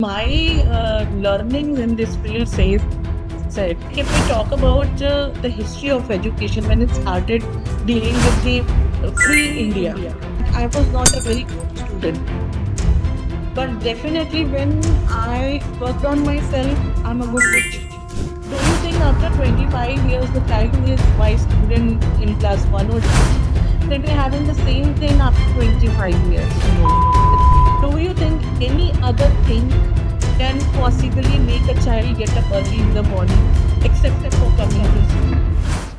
My learnings in this field said if we talk about the history of education when it started dealing with the free India, I was not a very good student, but definitely when I worked on myself, I'm a good student. Do you think after 25 years, the child who is my student in class 1 or 2 will be having the same thing after 25 years? No. Do you think any other thing can possibly make a child get up early in the morning except for coming to school?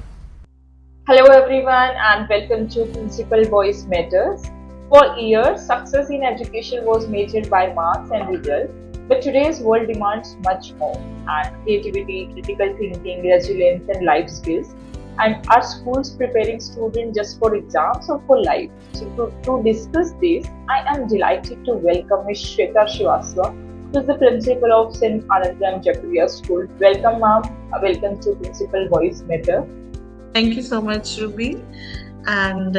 Hello everyone and welcome to Principal Voice Matters. For years, success in education was measured by marks and results, but today's world demands much more and creativity, critical thinking, resilience and life skills. And are schools preparing students just for exams or for life? So to discuss this, I am delighted to welcome Ms. Shweta Srivastava, who is the principal of St. Anandram Jakaria School. Welcome ma'am, welcome to Principal Voice Matter. Thank you so much, Ruby. And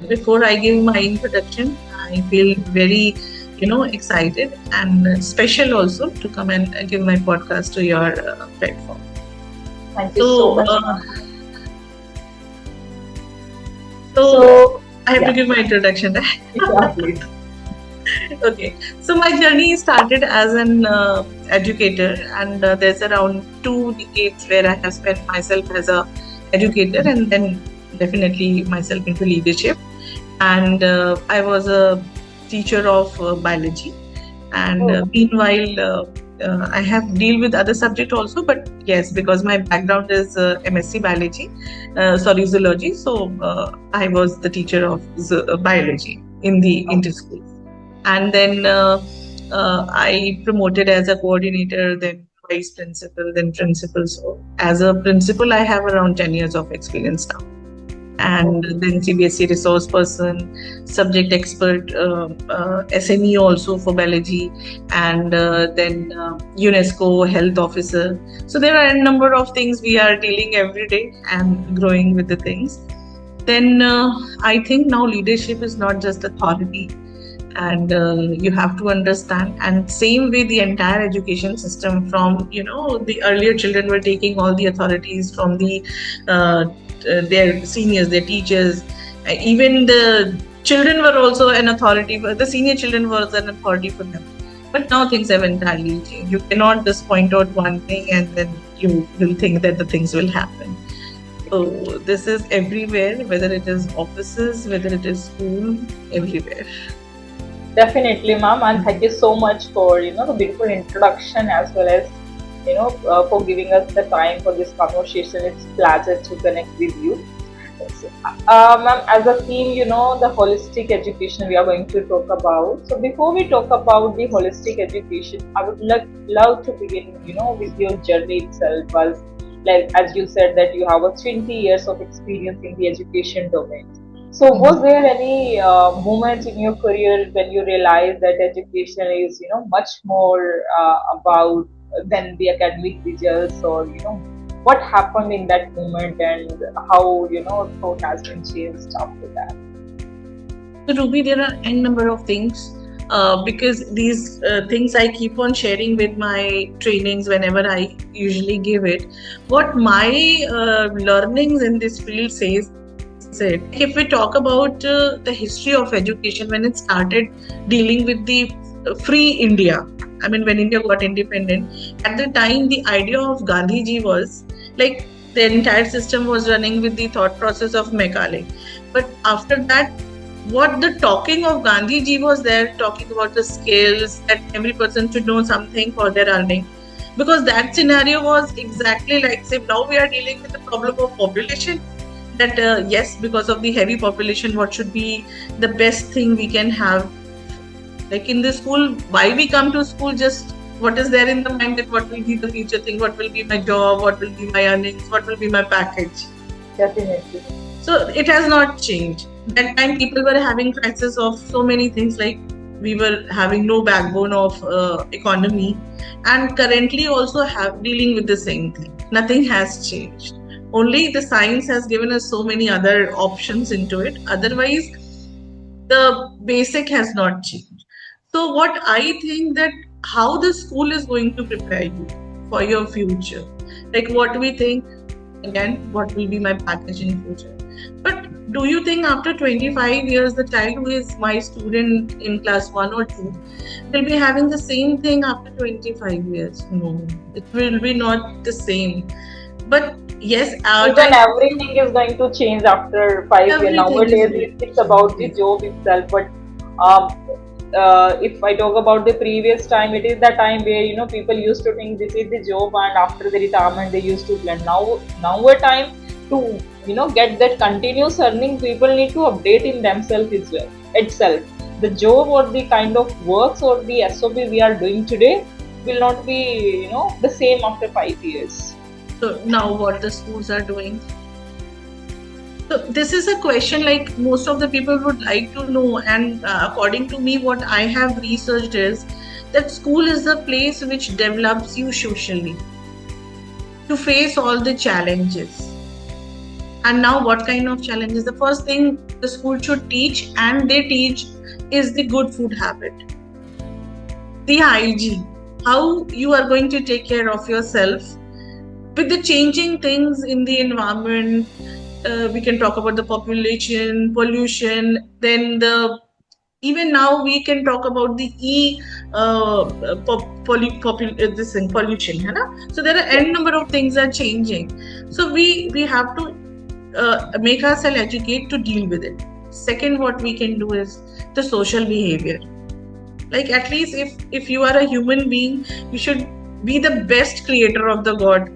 before I give my introduction, I feel very, excited and special also to come and give my podcast to your platform. Thank you so much. I have to give my introduction, right? Yeah, please. Okay, so my journey started as an educator, and there's around 2 decades where I have spent myself as a educator, and then definitely myself into leadership. And I was a teacher of biology, and meanwhile I have deal with other subject also. But yes, because my background is MSc biology, zoology, so I was the teacher of biology in the inter schools. And then I promoted as a coordinator, then vice principal, then principal. So as a principal, I have around 10 years of experience now. And then CBSE resource person, subject expert, SME also for biology, and then UNESCO health officer. So there are a number of things we are dealing every day and growing with the things. Then I think now leadership is not just authority, and you have to understand. And same way the entire education system, from the earlier children were taking all the authorities from the their seniors, their teachers. Even the children were also an authority, but the senior children was an authority for them. But now things have entirely changed. You cannot just point out one thing and then you will think that the things will happen. So this is everywhere, whether it is offices, whether it is school, everywhere. Definitely, ma'am, and thank you so much for the beautiful introduction as well as for giving us the time for this conversation. It's a pleasure to connect with you. Ma'am, as a theme, the holistic education we are going to talk about. So before we talk about the holistic education, I would love to begin, with your journey itself. Like as you said that you have a 20 years of experience in the education domain. So was there any moment in your career when you realized that education is, much more about than the academic results, or what happened in that moment and how thought has been changed after that? So Ruby, there are n number of things. Because these things I keep on sharing with my trainings whenever I usually give it. What my learnings in this field says, if we talk about the history of education when it started dealing with the free India, I mean when India got independent, at the time the idea of Gandhiji was like the entire system was running with the thought process of Macaulay. But after that, what the talking of Gandhiji was there, talking about the skills that every person should know something for their earning. Because that scenario was exactly like, say, now we are dealing with the problem of population. That yes, because of the heavy population, what should be the best thing we can have? Like in the school, why we come to school, just what is there in the mind that what will be the future thing, what will be my job, what will be my earnings, what will be my package? Definitely. So it has not changed. That time people were having crisis of so many things, like we were having no backbone of economy, and currently also have dealing with the same thing. Nothing has changed. Only the science has given us so many other options into it. Otherwise, the basic has not changed. So what I think that how the school is going to prepare you for your future, like what we think, again, what will be my package in future. But do you think after 25 years, the child who is my student in class 1 or 2 will be having the same thing after 25 years? No, it will be not the same. But yes, our Even child, everything is going to change after 5 years. everything is Nowadays, going to it's about the change. job itself. But um, if I talk about the previous time, it is the time where people used to think this is the job, and after the retirement they used to plan. Now a time to get that continuous earning, people need to update in themselves as well itself. The job or the kind of works or the SOP we are doing today will not be the same after 5 years. So now what the schools are doing. So this is a question like most of the people would like to know, and according to me, what I have researched is that school is the place which develops you socially to face all the challenges. And now, what kind of challenges? The first thing the school should teach, and they teach, is the good food habit, the hygiene, how you are going to take care of yourself with the changing things in the environment. We can talk about the population, pollution, then even now we can talk about the this thing, pollution, है ना? So there are n number of things are changing. So we have to make ourselves educate to deal with it. Second, what we can do is the social behavior. Like at least if you are a human being, you should be the best creator of the God.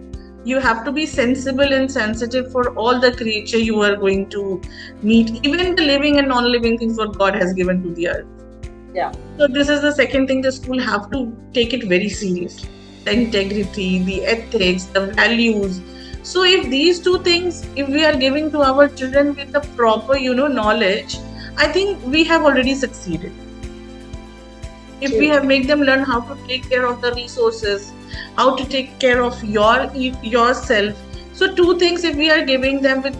You have to be sensible and sensitive for all the creature you are going to meet, even the living and non-living things what God has given to the earth. Yeah. So this is the second thing the school have to take it very seriously. The integrity, the ethics, the values. So if these two things, if we are giving to our children with the proper, knowledge, I think we have already succeeded. If we have made them learn how to take care of the resources, how to take care of yourself. So two things if we are giving them with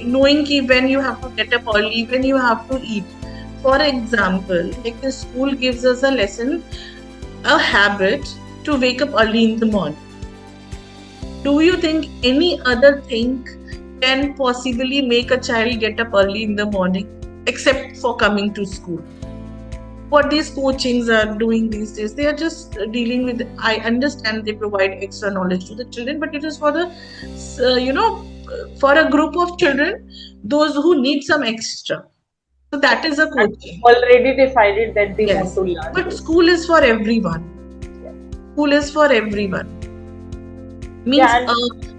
knowing when you have to get up early, when you have to eat. For example, like the school gives us a lesson, a habit to wake up early in the morning. Do you think any other thing can possibly make a child get up early in the morning except for coming to school? What these coachings are doing these days, they are just dealing with, I understand they provide extra knowledge to the children, but it is for the for a group of children, those who need some extra. So that is a coaching. Already decided that they want to learn. But school is for everyone. School is for everyone. Means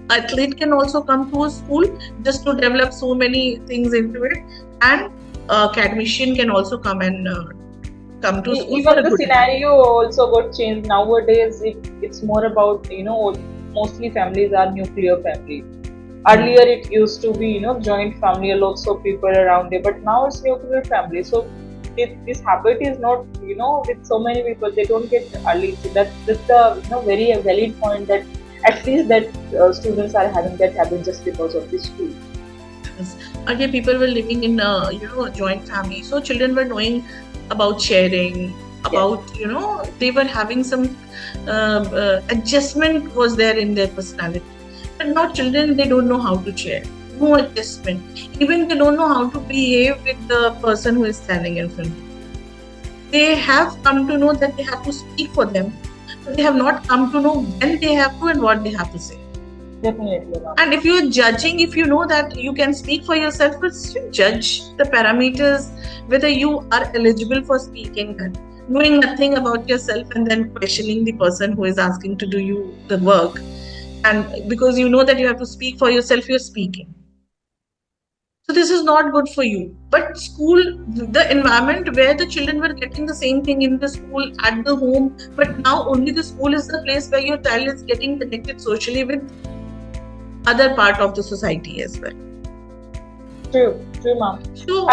athlete can also come to a school just to develop so many things into it, and academician can also come and come to school. Even the scenario also got changed nowadays. It's more about mostly families are nuclear families. Earlier it used to be joint family, lots of people around there, but now it's nuclear family. So this habit is not with so many people, they don't get early. So that's the very valid point, that at least that students are having that habit just because of the school. Earlier people were living in a joint family, so children were knowing about sharing, about they were having some adjustment was there in their personality. But now children, they don't know how to share, no adjustment. Even they don't know how to behave with the person who is standing in front of them. They have come to know that they have to speak for them, but they have not come to know when they have to and what they have to say. Definitely. And if you're judging, if you know that you can speak for yourself, but still judge the parameters, whether you are eligible for speaking, that knowing nothing about yourself and then questioning the person who is asking to do you the work. And because you know that you have to speak for yourself, you're speaking. So this is not good for you. But school, the environment where the children were getting the same thing in the school, at the home, but now only the school is the place where your child is getting connected socially with other part of the society as well. True, ma'am. So,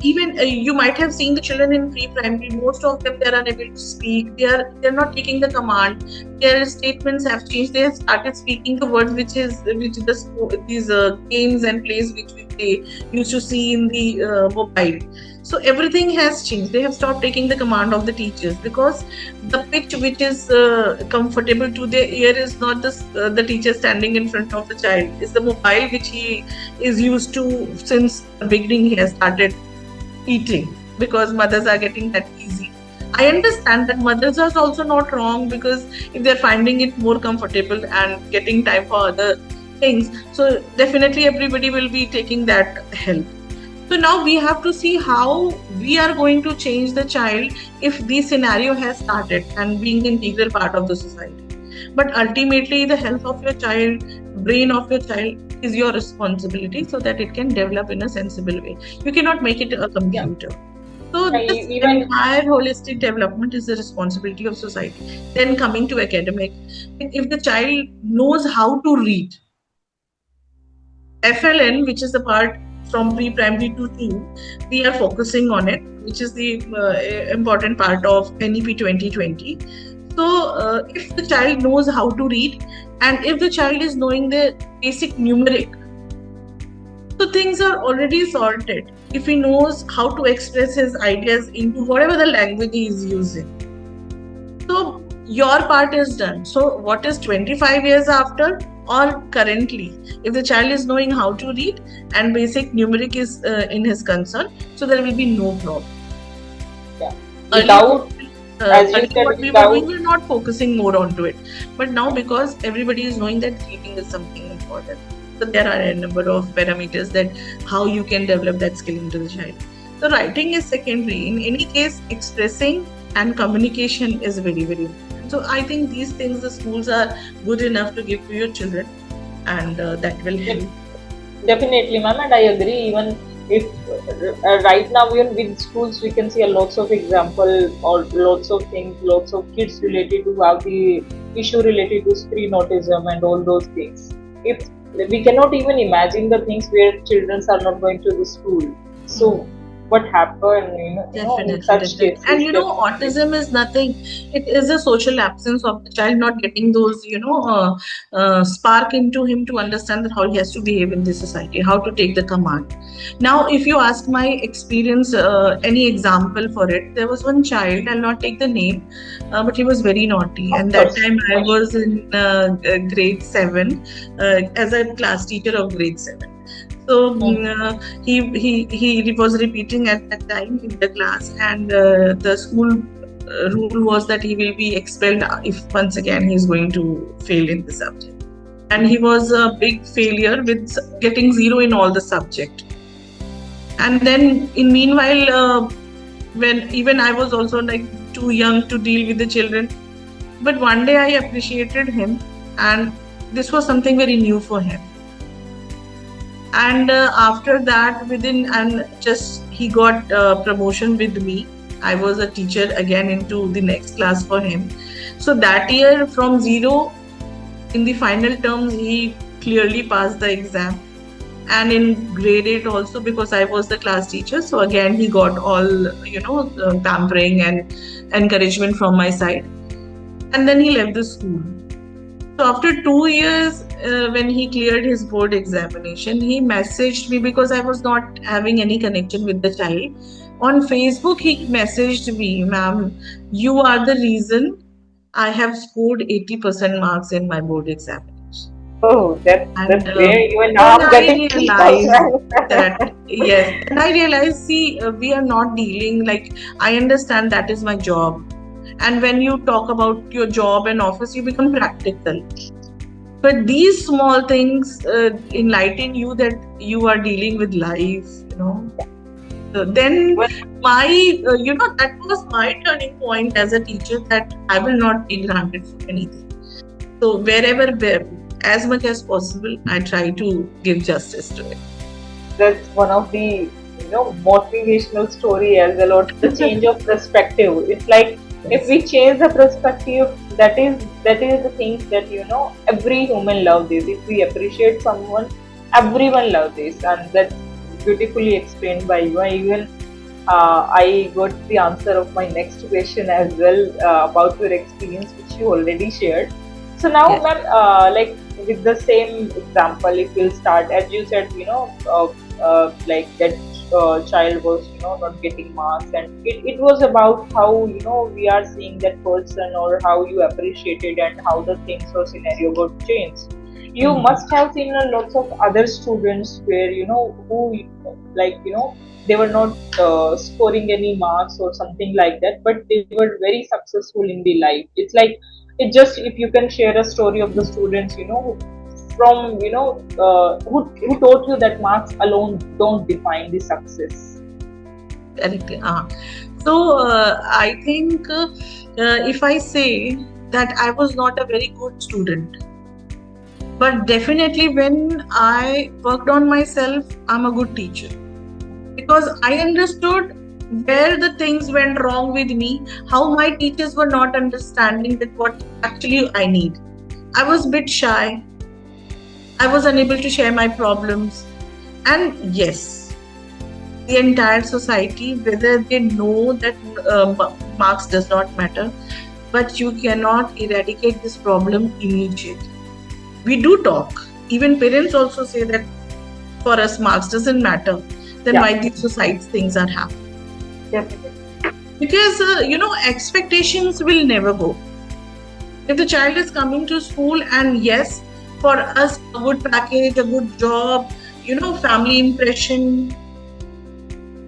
even you might have seen the children in pre-primary. Most of them, they are unable to speak. They're not taking the command. Their statements have changed. They have started speaking the words which these games and plays which they used to see in the mobile. So everything has changed. They have stopped taking the command of the teachers, because the pitch which is comfortable to their ear is not the teacher standing in front of the child. It's the mobile which he is used to since the beginning. He has started eating because mothers are getting that easy. I understand that mothers are also not wrong, because if they're finding it more comfortable and getting time for other things, so definitely everybody will be taking that help. So now we have to see how we are going to change the child if the scenario has started and being an integral part of the society. But ultimately, the health of your child, brain of your child is your responsibility, so that it can develop in a sensible way. You cannot make it a computer. So this entire holistic development is the responsibility of society. Then coming to academic, if the child knows how to read, FLN, which is the part from pre-primary to 2, we are focusing on it, which is the important part of NEP 2020. So if the child knows how to read, and if the child is knowing the basic numeric, so things are already sorted. If he knows how to express his ideas into whatever the language he is using, so your part is done. So what is 25 years after or currently, if the child is knowing how to read and basic numeric is in his concern, so there will be no problem. Yeah. Without, as you said, we were not focusing more onto it, but now because everybody is knowing that reading is something important, so there are a number of parameters that how you can develop that skill into the child. So writing is secondary. In any case, expressing and communication is very, very important. So I think these things the schools are good enough to give to your children, and that will help. Definitely, ma'am, and I agree. Even if right now even with schools we can see a lots of example or lots of things, lots of kids related to have the issue related to screen autism and all those things. If we cannot even imagine the things where children are not going to the school, so what happened in such cases. And autism is nothing. It is a social absence of the child not getting those spark into him to understand that how he has to behave in this society, how to take the command. Now if you ask my experience, any example for it, there was one child, I'll not take the name, but he was very naughty, and that time I was in grade 7 as a class teacher of grade 7. So he was repeating at that time in the class, and the school rule was that he will be expelled if once again he is going to fail in the subject. And he was a big failure with getting 0 in all the subject. And then in meanwhile, when even I was also like too young to deal with the children, but one day I appreciated him, and this was something very new for him. And after that, he got promotion with me. I was a teacher again into the next class for him. So that year, from 0 in the final terms, he clearly passed the exam. And in grade 8 also, because I was the class teacher, so again he got all pampering and encouragement from my side. And then he left the school. So after 2 years, when he cleared his board examination, he messaged me because I was not having any connection with the child. On Facebook, he messaged me, "Ma'am, you are the reason I have scored 80% marks in my board examination." Oh, that's great. Even now I'm getting that. Yes, and I realized, see, we are not dealing like, I understand that is my job. And when you talk about your job and office, you become practical. But these small things enlighten you that you are dealing with life, So then that was my turning point as a teacher, that I will not take granted for anything. So wherever, as much as possible, I try to give justice to it. That's one of the motivational story as well, or the change of perspective. It's like, if we change the perspective, that is the things that every human loves this. If we appreciate someone, everyone loves this, and that's beautifully explained by you. I got the answer of my next question as well, about your experience, which you already shared. So now, yes, ma'am, like with the same example, if we'll start, as you said, like that child was not getting marks, and it was about how we are seeing that person, or how you appreciated and how the things or scenario got changed. You Mhm. must have seen lots of other students where who like they were not scoring any marks or something like that, but they were very successful in the life. It's like, it just, if you can share a story of the students from who taught you that marks alone don't define the success. Correctly. So I think if I say that I was not a very good student, but definitely when I worked on myself, I'm a good teacher, because I understood where the things went wrong with me, how my teachers were not understanding that what actually I need. I was a bit shy. I was unable to share my problems. And yes, the entire society, whether they know that marks does not matter, but you cannot eradicate this problem immediately. We do talk. Even parents also say that for us marks doesn't matter. Then Yeah. why these society things are happening? Definitely. Because expectations will never go. If the child is coming to school and yes, for us a good package, a good job, family impression,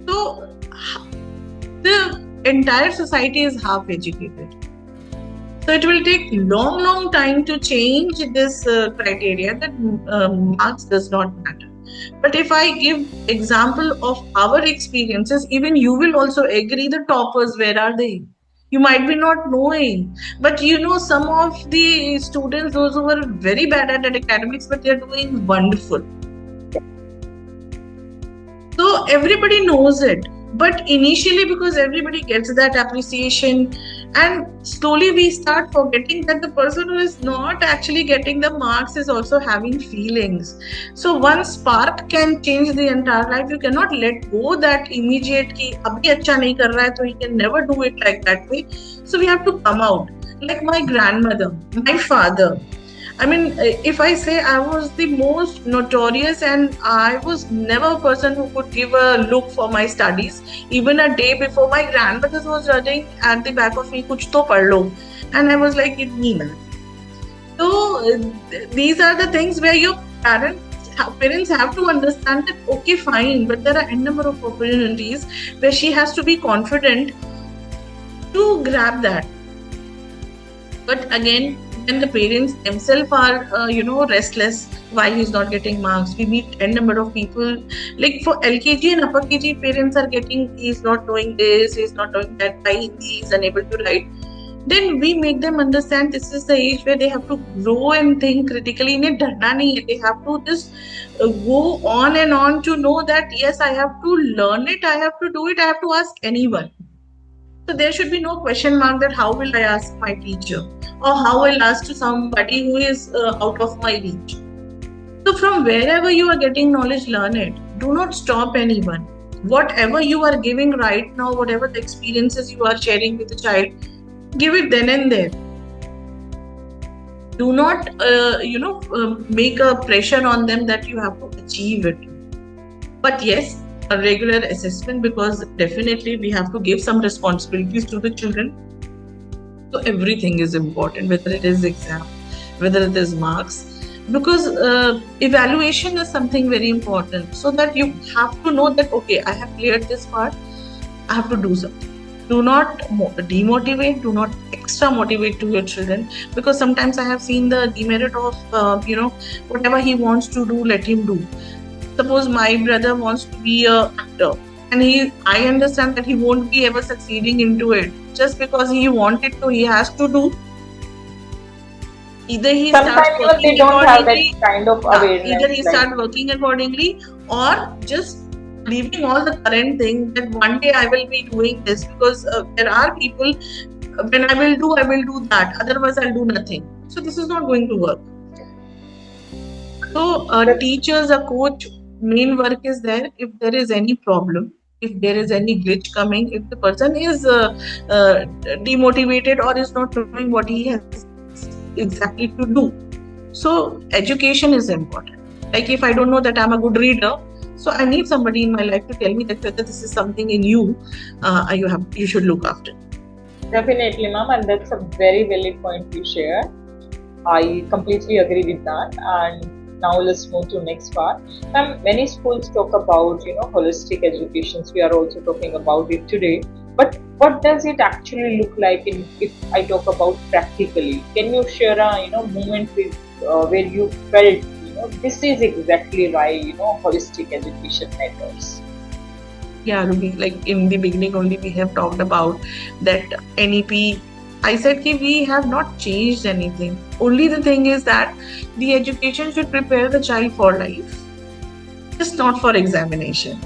so the entire society is half educated. So it will take long time to change this criteria that marks does not matter. But if I give example of our experiences, even you will also agree the toppers, where are they? You might be not knowing, but some of the students, those who were very bad at academics, but they're doing wonderful. So everybody knows it. But initially, because everybody gets that appreciation, and slowly we start forgetting that the person who is not actually getting the marks is also having feelings. So one spark can change the entire life. You cannot let go that immediate ki abhi acha nahi kar raha hai, so he can never do it like that way. So we have to come out. Like my grandmother, my father, I mean, if I say I was the most notorious and I was never a person who could give a look for my studies. Even a day before, my grandmother was running at the back of me, kuch to pad lo. And I was like, it me man. So these are the things where your parents have to understand that, okay, fine, but there are a number of opportunities where she has to be confident to grab that. But again, when the parents themselves are, restless, why he's not getting marks. We meet n number of people. Like for LKG and upper KG, parents are getting, he's not doing this, he's not doing that, why he's unable to write. Then we make them understand this is the age where they have to grow and think critically. They have to just go on and on to know that, yes, I have to learn it, I have to do it, I have to ask anyone. So there should be no question mark that how will I ask my teacher, or how I'll ask to somebody who is out of my reach. So from wherever you are getting knowledge, learn it. Do not stop anyone. Whatever you are giving right now, whatever the experiences you are sharing with the child, give it then and there. Do not, make a pressure on them that you have to achieve it. But yes, a regular assessment, because definitely we have to give some responsibilities to the children. So everything is important, whether it is exam, whether it is marks, because evaluation is something very important, so that you have to know that, okay, I have cleared this part, I have to do something. Do not demotivate, do not extra motivate to your children, because sometimes I have seen the demerit of, whatever he wants to do, let him do. Suppose my brother wants to be an actor, and I understand that he won't be ever succeeding into it. Just because he wanted to, he has to do. Either he Sometimes starts working they don't have that accordingly, kind of awareness. either he like, start working accordingly, or just leaving all the current thing that one day I will be doing this, because there are people, when I will do that, otherwise I'll do nothing. So this is not going to work. So teachers, a coach, main work is there. If there is any problem, if there is any glitch coming, if the person is demotivated or is not doing what he has exactly to do. So education is important. Like if I don't know that I'm a good reader, So I need somebody in my life to tell me that whether this is something in you, you should look after. Definitely, ma'am, and that's a very valid point you share. I completely agree with that. And now let's move to next part. Many schools talk about holistic educations. We are also talking about it today. But what does it actually look like if I talk about practically? Can you share a moment with where you felt this is exactly why holistic education matters? Yeah, Ruby, like in the beginning only we have talked about that NEP. I said that we have not changed anything. Only the thing is that the education should prepare the child for life, just not for examination.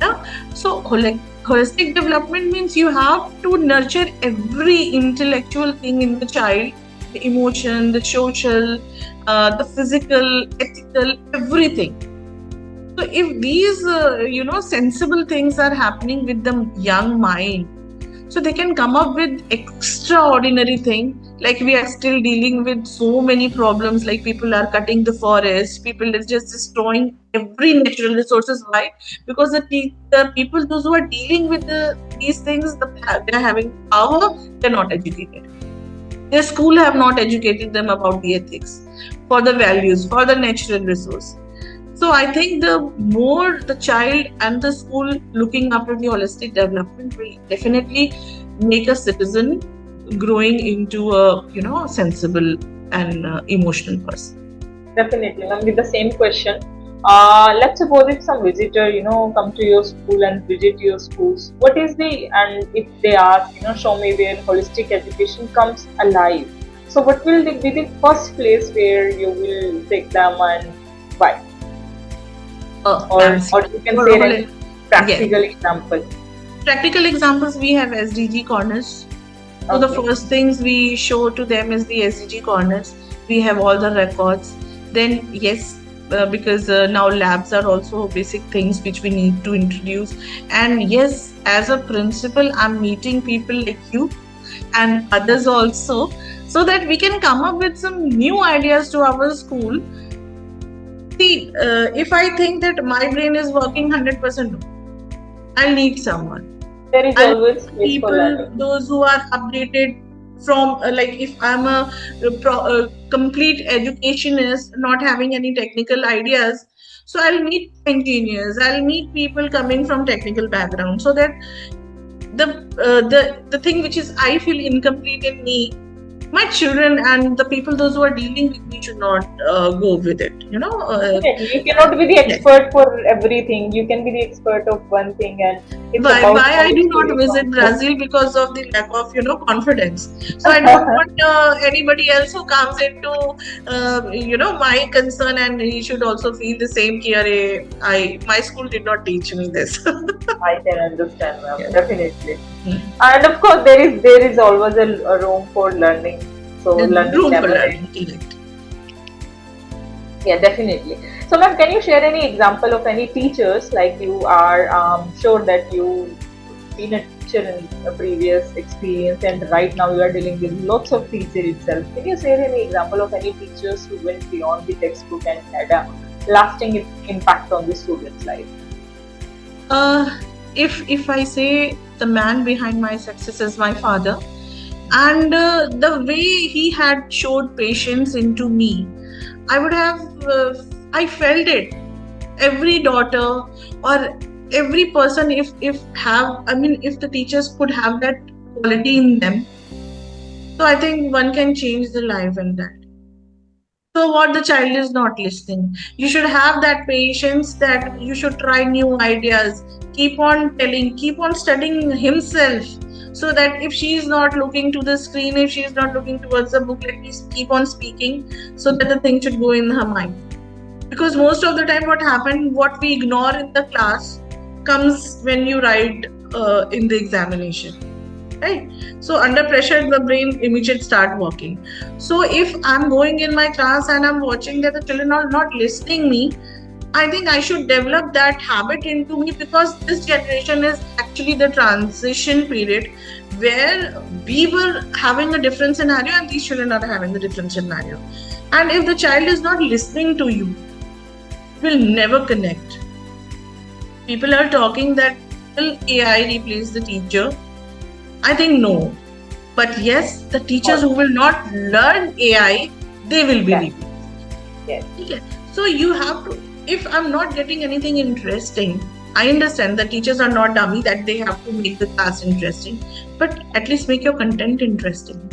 Yeah? So holistic development means you have to nurture every intellectual thing in the child, the emotion, the social, the physical, ethical, everything. So if these sensible things are happening with the young mind, so they can come up with extraordinary thing. Like we are still dealing with so many problems, like people are cutting the forest, people are just destroying every natural resources. Why? Because the people, those who are dealing with these things, they are having power, they're not educated. Their school have not educated them about the ethics, for the values, for the natural resource. So I think the more the child and the school looking after the holistic development will definitely make a citizen growing into a sensible and emotional person. Definitely, ma'am. With the same question, let's suppose if some visitor, come to your school and visit your schools. What is and if they ask, show me where holistic education comes alive. So, what will be the first place where you will take them and why? Or you can say any practical example. Practical examples, we have SDG corners. So the first things we show to them is the SDG corners. We have all the records. Then yes, because now labs are also basic things which we need to introduce. And yes, as a principal, I'm meeting people like you and others also, so that we can come up with some new ideas to our school. See, if I think that my brain is working 100%, I'll need someone. There is always people, those who are updated from like if I'm a complete educationist, not having any technical ideas, so I'll meet engineers, I'll meet people coming from technical background, so that the thing which is I feel incomplete in me, my children and the people, those who are dealing with me, should not go with it. You cannot be the expert for everything. You can be the expert of one thing, and why I do not visit Brazil? Because of the lack of confidence. So I don't want anybody else who comes into my concern, and he should also feel the same. My school did not teach me this. I can understand, ma'am. Yeah. Definitely. And of course, there is always a room for learning. So learning never ends. Yeah, definitely. So, ma'am, can you share any example of any teachers, like you are sure that you've been a teacher in a previous experience, and right now you are dealing with lots of teachers itself. Can you share any example of any teachers who went beyond the textbook and had a lasting impact on the student's life? If I say the man behind my success is my father, and the way he had showed patience into me, I would have, I felt it. Every daughter or every person, if the teachers could have that quality in them, so I think one can change the life in that. So what, the child is not listening. You should have that patience, that you should try new ideas, keep on telling, keep on studying himself. So that if she is not looking to the screen, if she is not looking towards the book, let me keep on speaking, so that the thing should go in her mind. Because most of the time what we ignore in the class comes when you write in the examination. Right? So under pressure, the brain immediately start working. So if I'm going in my class and I'm watching that the children are not listening me, I think I should develop that habit into me, because this generation is actually the transition period where we were having a different scenario and these children are having a different scenario. And if the child is not listening to you, will never connect. People are talking that will AI replace the teacher? I think no. But yes, the teachers Or who will not learn AI, they will be yeah, replaced. yes, Okay. So you have to, if I'm not getting anything interesting, I understand that teachers are not dummy that they have to make the class interesting, but at least make your content interesting.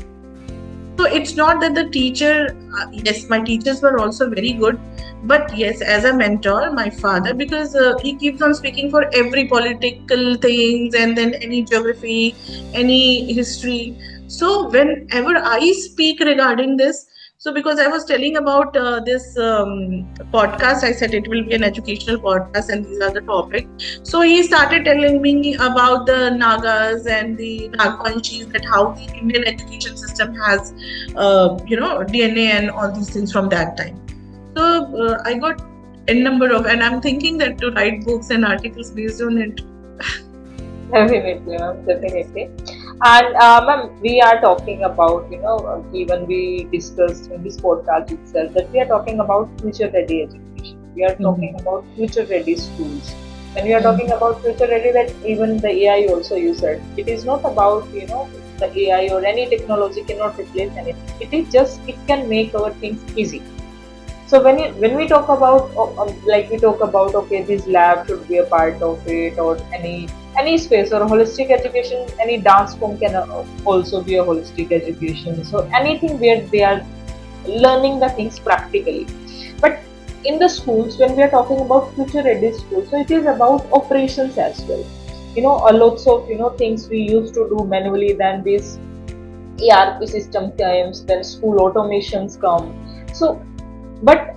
So it's not that the teacher, yes, my teachers were also very good, but yes, as a mentor, my father, because he keeps on speaking for every political things and then any geography, any history. So whenever I speak regarding this, so because I was telling about this podcast, I said it will be an educational podcast and these are the topics. So he started telling me about the Nagas and the Nagpanchis, that how the Indian education system has DNA and all these things from that time. So I got a number of, and I'm thinking that to write books and articles based on it. definitely, ma'am, definitely. And ma'am, we are talking about, even we discussed in this podcast itself that we are talking about future ready education. We are talking about future ready schools. When we are talking about future ready, that even the AI also you said, it is not about, the AI or any technology cannot replace anything. It is just, it can make our things easy. So when we talk about like we talk about, okay, this lab should be a part of it, or any space or holistic education, any dance form can also be a holistic education. So anything where they are learning the things practically. But in the schools, when we are talking about future ready schools, so it is about operations as well. A lots of things we used to do manually. Then this ERP system comes, then school automations come. So but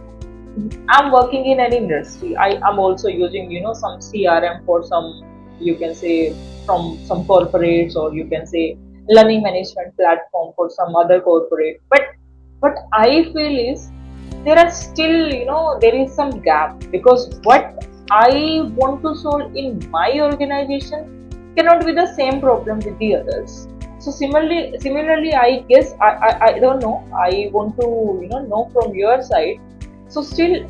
I'm working in an industry. I am also using, some CRM for some, you can say, from some corporates, or you can say learning management platform for some other corporate. But what I feel is there are still, there is some gap, because what I want to solve in my organization cannot be the same problem with the others. So similarly, I guess I don't know. I want to know from your side. So still,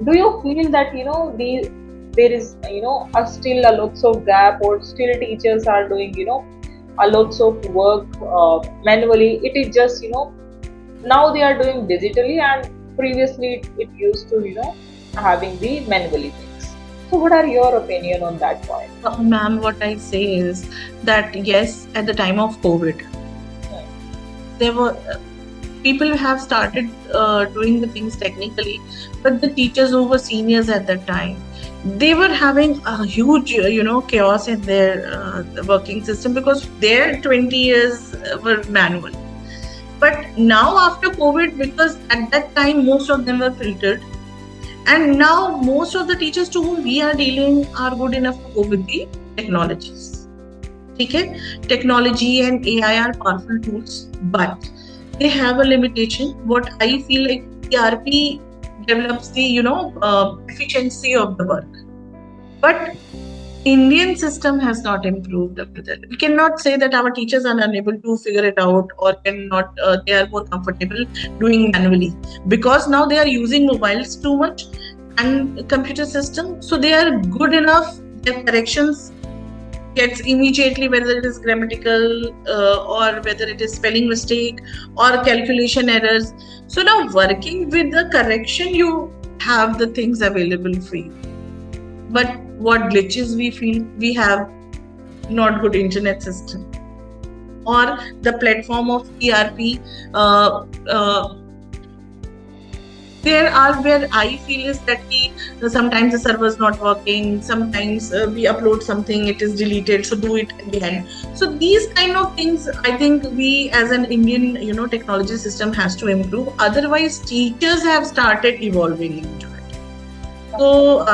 do you feel that there is a still a lots of gap, or still teachers are doing a lots of work manually? It is just now they are doing digitally, and previously it used to having the manually things. So what are your opinion on that point? Ma'am, what I say is that yes, at the time of COVID, there were people have started doing the things technically, but the teachers who were seniors at that time, they were having a huge chaos in their working system, because their 20 years were manual. But now after COVID, because at that time most of them were filtered, and now most of the teachers to whom we are dealing are good enough to go with the technologies. Okay, technology and AI are powerful tools, but they have a limitation. What I feel like, ERP develops the efficiency of the work, but Indian system has not improved up to that. We cannot say that our teachers are unable to figure it out, or cannot. They are more comfortable doing manually, because now they are using mobiles too much and computer system, so they are good enough. Their corrections gets immediately, whether it is grammatical or whether it is spelling mistake or calculation errors. So now working with the correction, you have the things available for you. But what glitches we feel, we have not good internet system, or the platform of ERP. There are where I feel is that sometimes the server is not working, sometimes we upload something, it is deleted, so do it again. So these kind of things, I think we as an Indian technology system has to improve. Otherwise, teachers have started evolving into it. So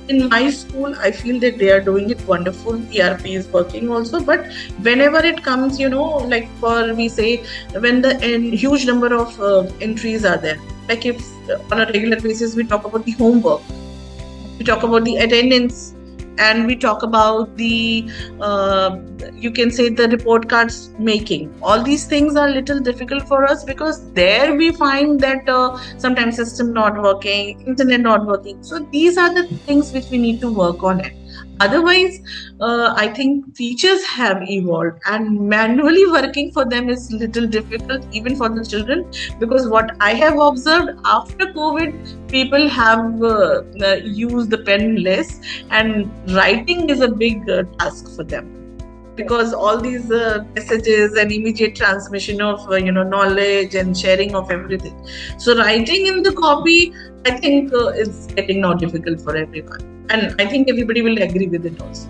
in my school, I feel that they are doing it wonderful. ERP is working also, but whenever it comes, like for we say, when the huge number of entries are there, like if on a regular basis we talk about the homework, we talk about the attendance, and we talk about the you can say the report cards making. All these things are little difficult for us, because there we find that sometimes system not working, internet not working. So these are the things which we need to work on it. Otherwise, I think teachers have evolved, and manually working for them is little difficult, even for the children, because what I have observed after COVID, people have used the pen less, and writing is a big task for them, because all these messages and immediate transmission of knowledge and sharing of everything. So writing in the copy, I think is getting now difficult for everyone, and I think everybody will agree with it also.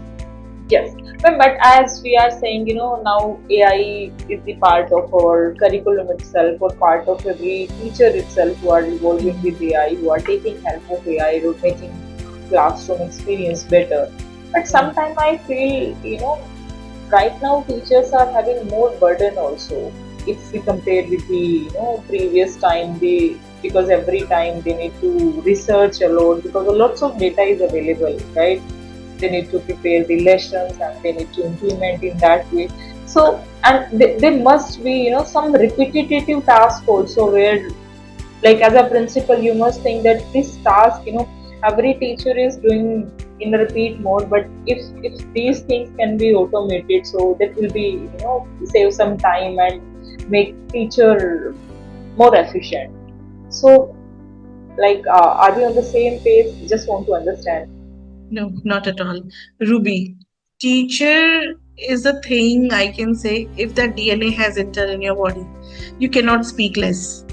Yes, but as we are saying, now AI is the part of our curriculum itself, or part of every teacher itself who are evolving with AI, who are taking help of AI, who are making classroom experience better. But sometimes I feel, right now teachers are having more burden also. If we compare with the, previous time, because every time they need to research a lot, because lots of data is available, right? They need to prepare the lessons and they need to implement in that way. So, and there must be, some repetitive task also, where like as a principal you must think that this task, every teacher is doing in repeat mode. But if these things can be automated, so that will be, save some time and make teacher more efficient. So, like, are we on the same page? Just want to understand. No, not at all. Ruby, teacher is a thing, I can say, if the DNA has entered in your body, you cannot speak less.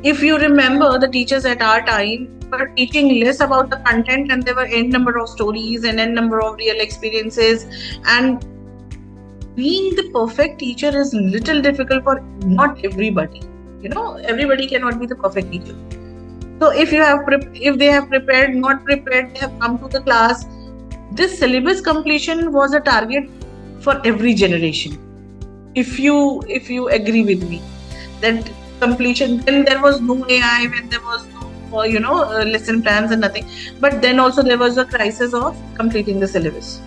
If you remember, the teachers at our time were teaching less about the content, and there were n number of stories and n number of real experiences. And being the perfect teacher is little difficult for not everybody. Everybody cannot be the perfect teacher. So if they have prepared, not prepared, they have come to the class. This syllabus completion was a target for every generation. If you agree with me, that completion, then there was no AI, when there was no lesson plans and nothing. But then also there was a crisis of completing the syllabus.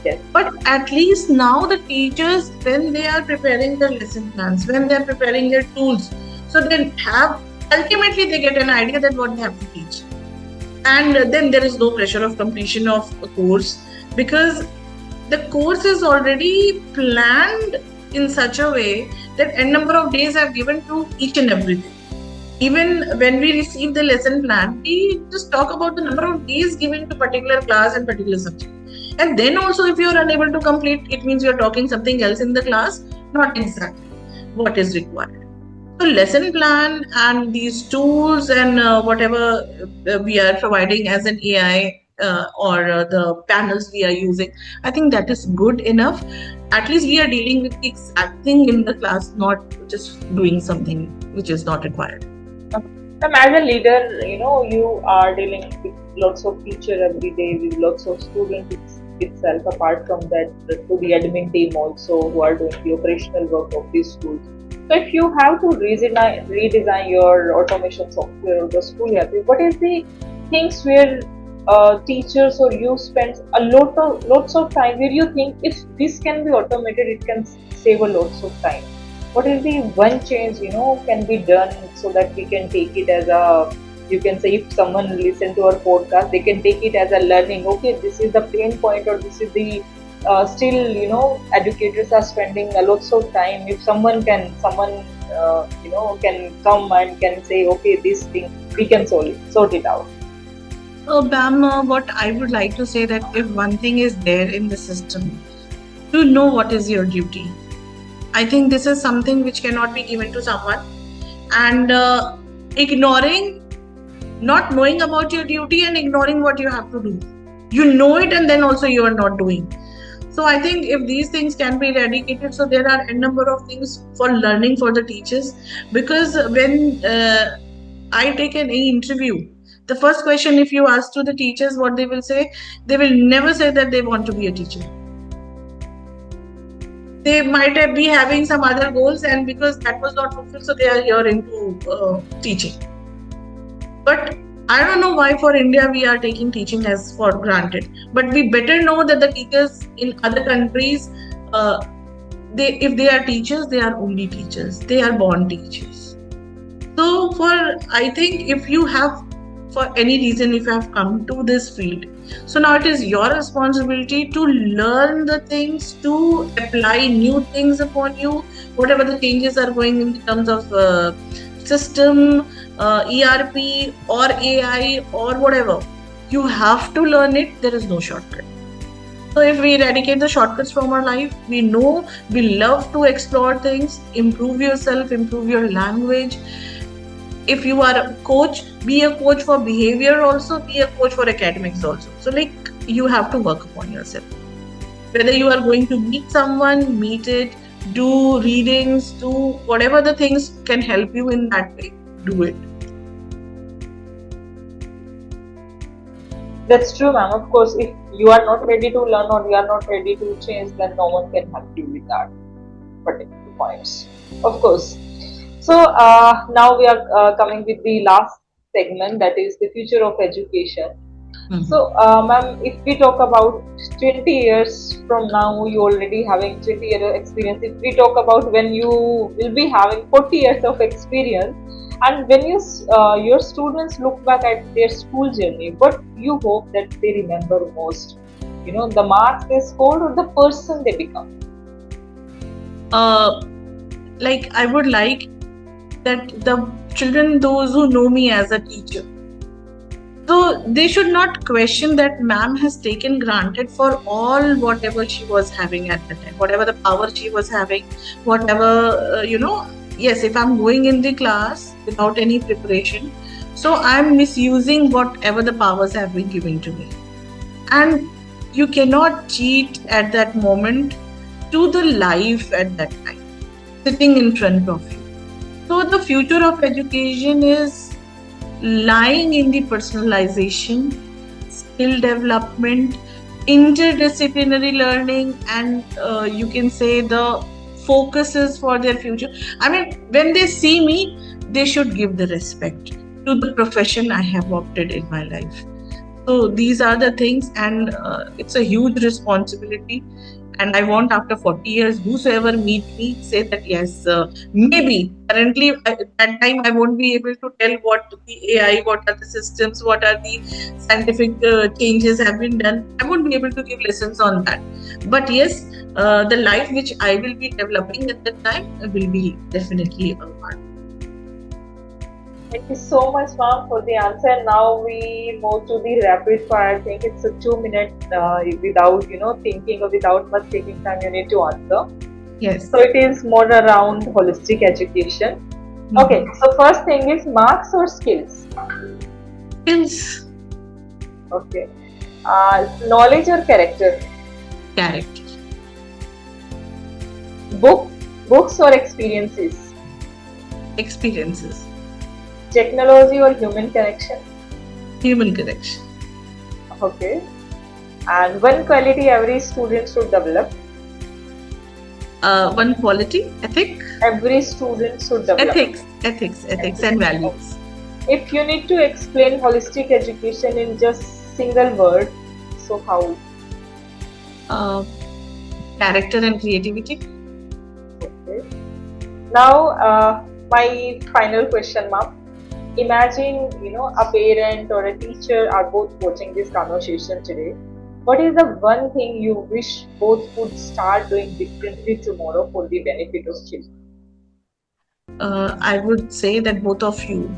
Yes. But at least now the teachers, when they are preparing their lesson plans, when they are preparing their tools, so they have, ultimately they get an idea that what they have to teach. And then there is no pressure of completion of a course, because the course is already planned in such a way that n number of days are given to each and everything. Even when we receive the lesson plan, we just talk about the number of days given to particular class and particular subject. And then also, if you are unable to complete, it means you are talking something else in the class, not exactly what is required. So lesson plan and these tools and whatever we are providing as an AI or the panels we are using, I think that is good enough. At least we are dealing with the exact thing in the class, not just doing something which is not required. As a leader, you are dealing with lots of teacher every day, with lots of students itself, apart from that, to the admin team also, who are doing the operational work of these schools. So if you have to redesign your automation software or the school, what is the things where teachers or you spend lots of time, where you think if this can be automated, it can save a lots of time? What is the one change can be done, so that we can take it as a, you can say, if someone listen to our podcast, they can take it as a learning. Okay, this is the pain point, or this is the still educators are spending a lots of time. If someone can come and can say, okay, this thing we can sort it out. Bam, what I would like to say, that if one thing is there in the system, to know what is your duty. I think this is something which cannot be given to someone, and ignoring, not knowing about your duty and ignoring what you have to do. You know it, and then also you are not doing. So I think if these things can be eradicated, so there are a number of things for learning for the teachers. Because when I take an interview, the first question, if you ask to the teachers what they will say, they will never say that they want to be a teacher. They might be having some other goals, and because that was not fulfilled, so they are here into teaching. But I don't know why for India we are taking teaching as for granted. But we better know that the teachers in other countries, if they are teachers, they are only teachers. They are born teachers. So I think if you have for any reason if you have come to this field. So now it is your responsibility to learn the things, to apply new things upon you, whatever the changes are going in terms of system, ERP or AI or whatever. You have to learn it. There is no shortcut. So if we eradicate the shortcuts from our life, we know we love to explore things, improve yourself, improve your language. If you are a coach, be a coach for behavior also, be a coach for academics also. So like you have to work upon yourself. Whether you are going to meet someone, meet it, do readings, do whatever the things can help you in that way, do it. That's true, ma'am. Of course, if you are not ready to learn or you are not ready to change, then no one can help you with that particular points. Of course. So now we are coming with the last segment, that is the future of education. So, ma'am, if we talk about 20 years from now, you already having 20 year experience. If we talk about when you will be having 40 years of experience, and when your students look back at their school journey, what you hope that they remember most? You know, the marks they scored or the person they become? Like I would like that the children, those who know me as a teacher, so they should not question that ma'am has taken granted for all whatever she was having at the time, whatever the power she was having, whatever, yes, if I'm going in the class without any preparation, so I'm misusing whatever the powers have been given to me. And you cannot cheat at that moment to the life at that time, sitting in front of you. So the future of education is lying in the personalization, skill development, interdisciplinary learning, and you can say the focuses for their future. I mean, when they see me, they should give the respect to the profession I have opted in my life. So these are the things, and it's a huge responsibility. And I want after 40 years, whosoever meet me, say that yes, maybe currently at that time I won't be able to tell what the AI, what are the systems, what are the scientific changes have been done. I won't be able to give lessons on that. But yes, the life which I will be developing at that time will be definitely a part. Thank you so much, ma'am, for the answer. Now we move to the rapid fire. I think it's a 2 minute without thinking or without much taking time. You need to answer. Yes. So it is more around holistic education. Mm-hmm. Okay. So first thing is marks or skills? Skills. Okay. Knowledge or character? Character. Books or experiences? Experiences. Technology or human connection? Human connection. Okay. And one quality every student should develop? One quality, ethic. Every student should develop. Ethics and values. If you need to explain holistic education in just single word, so how? Character and creativity. Okay. Now, my final question, ma'am. Imagine, a parent or a teacher are both watching this conversation today. What is the one thing you wish both would start doing differently tomorrow for the benefit of children? I would say that both of you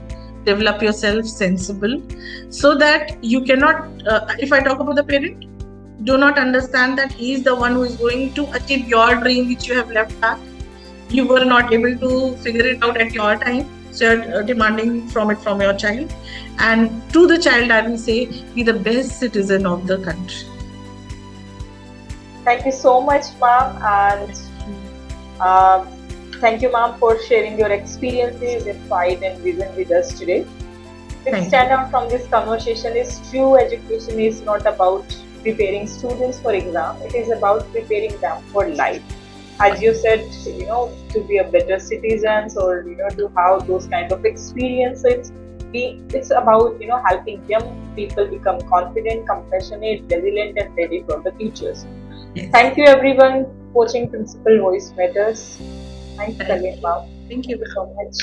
develop yourself sensible, so that you cannot, if I talk about the parent, do not understand that he is the one who is going to achieve your dream which you have left back. You were not able to figure it out at your time. So you're demanding from your child. And to the child, I will say, be the best citizen of the country. Thank you so much, ma'am. And thank you, ma'am, for sharing your experiences, insight, and vision with us today. The stand out from this conversation is true education is not about preparing students for exam. It is about preparing them for life. As you said, to be a better citizens or to have those kind of experiences. It's about helping young people become confident, compassionate, resilient, and ready for the futures. Yes. Thank you, everyone. Watching Principal Voice Matters. Thanks again, ma'am. Thank you so much.